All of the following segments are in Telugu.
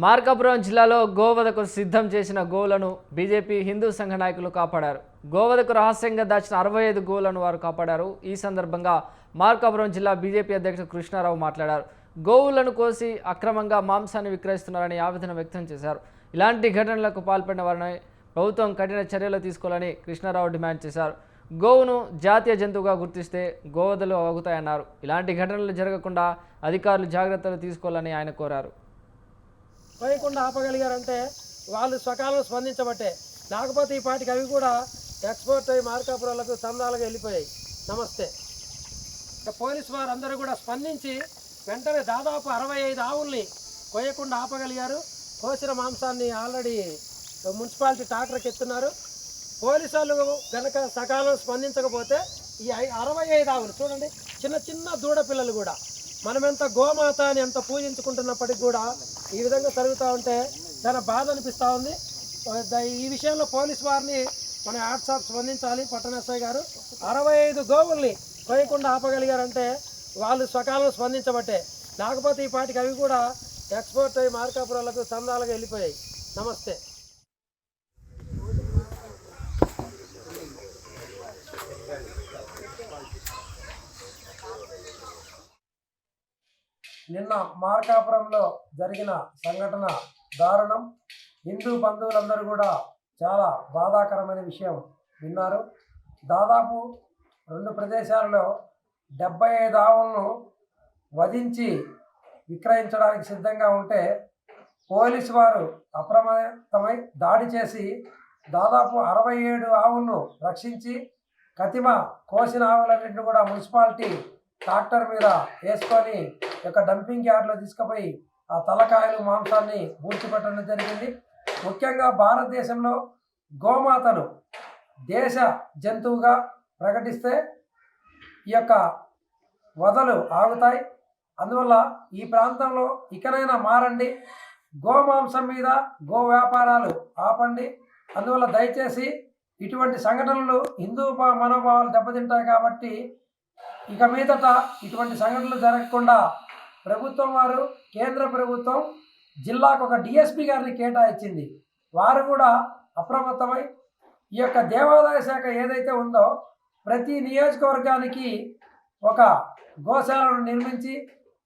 మార్కాపురం జిల్లాలో గోవధకు సిద్ధం చేసిన గోవులను బీజేపీ హిందూ సంఘ నాయకులు కాపాడారు. గోవధకు రహస్యంగా దాచిన 65 గోవులను వారు కాపాడారు. ఈ సందర్భంగా మార్కాపురం జిల్లా బీజేపీ అధ్యక్షుడు కృష్ణారావు మాట్లాడారు. గోవులను కోసి అక్రమంగా మాంసాన్ని విక్రయిస్తున్నారని ఆవేదన వ్యక్తం చేశారు. ఇలాంటి ఘటనలకు పాల్పడిన వారిని ప్రభుత్వం కఠిన చర్యలు తీసుకోవాలని కృష్ణారావు డిమాండ్ చేశారు. గోవును జాతీయ జంతువుగా గుర్తిస్తే గోవధలు ఆగుతాయన్నారు. ఇలాంటి ఘటనలు జరగకుండా అధికారులు జాగ్రత్తలు తీసుకోవాలని ఆయన కోరారు. పోయకుండా ఆపగలిగారంటే వాళ్ళు సకాలంలో స్పందించబట్టే, లేకపోతే ఈ పాటికి అవి కూడా ఎక్స్పోర్ట్ అయ్యి మార్కాపురాలకు చందాలుగా వెళ్ళిపోయాయి. నమస్తే. పోలీసు వారు అందరూ కూడా స్పందించి వెంటనే దాదాపు 65 ఆవుల్ని కోయకుండా ఆపగలిగారు. కోసిన మాంసాన్ని ఆల్రెడీ మున్సిపాలిటీ ట్రాక్టర్కి ఎత్తున్నారు. పోలీసు వాళ్ళు కనుక సకాలంలో స్పందించకపోతే ఈ 65 ఆవులు చూడండి, చిన్న చిన్న దూడ పిల్లలు కూడా మనం ఎంత గోమాత అని ఎంత పూజించుకుంటున్నప్పటికీ కూడా ఈ విధంగా జరుగుతూ ఉంటే చాలా బాధ అనిపిస్తూ ఉంది. ఈ విషయంలో పోలీసు వారిని మన వాట్సాప్ స్పందించాలి. పట్టణ ఎస్ఐ గారు 65 గోవుల్ని కోయకుండా ఆపగలిగారంటే వాళ్ళు సకాలంలో స్పందించబట్టే, లేకపోతే ఈ పాటికి అవి కూడా ఎక్స్పోర్ట్ అయ్యి మార్కాపురాలకు చందాలుగా వెళ్ళిపోయాయి. నమస్తే. నిన్న మార్కాపురంలో జరిగిన సంఘటన దారుణం. హిందూ బంధువులందరూ కూడా చాలా బాధాకరమైన విషయం విన్నారు. దాదాపు 2 ప్రదేశాలలో 75 ఆవులను వధించి విక్రయించడానికి సిద్ధంగా ఉంటే పోలీసు వారు అప్రమత్తమై దాడి చేసి దాదాపు 67 ఆవులను రక్షించి కతిమ కోసిన ఆవులన్నింటిని కూడా మున్సిపాలిటీ ట్రాక్టర్ మీద వేసుకొని యొక్క డంపింగ్ యార్డ్లో తీసుకుపోయి ఆ తలకాయలు మాంసాన్ని పూడ్చిపెట్టడం జరిగింది. ముఖ్యంగా భారతదేశంలో గోమాతను దేశ జంతువుగా ప్రకటిస్తే ఈ యొక్క వధలు ఆగుతాయి. అందువల్ల ఈ ప్రాంతంలో ఇకనైనా మారండి. గోమాంసం మీద గో వ్యాపారాలు ఆపండి. అందువల్ల దయచేసి ఇటువంటి సంఘటనలు హిందూ మనోభావాలు దెబ్బతింటాయి కాబట్టి ఇక మీదట ఇటువంటి సంఘటనలు జరగకుండా ప్రభుత్వం వారు, కేంద్ర ప్రభుత్వం జిల్లాకు ఒక డిఎస్పీ గారిని కేటాయించింది. వారు కూడా అప్రమత్తమై ఈ యొక్క దేవాదాయ శాఖ ఏదైతే ఉందో ప్రతి నియోజకవర్గానికి ఒక గోశాలను నిర్మించి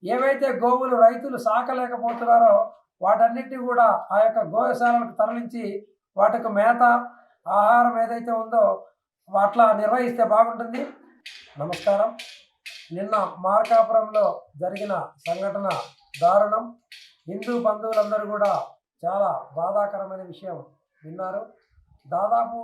ఏవైతే గోవులు రైతులు సాకలేకపోతున్నారో వాటన్నిటిని కూడా ఆ యొక్క గోశాలకు తరలించి వాటికి మేత, ఆహారం ఏదైతే ఉందో అట్లా నిర్వహిస్తే బాగుంటుంది. నమస్కారం. నిన్న మార్కాపురంలో జరిగిన సంఘటన దారుణం. హిందూ బంధువులందరూ కూడా చాలా బాధాకరమైన విషయం విన్నారు. దాదాపు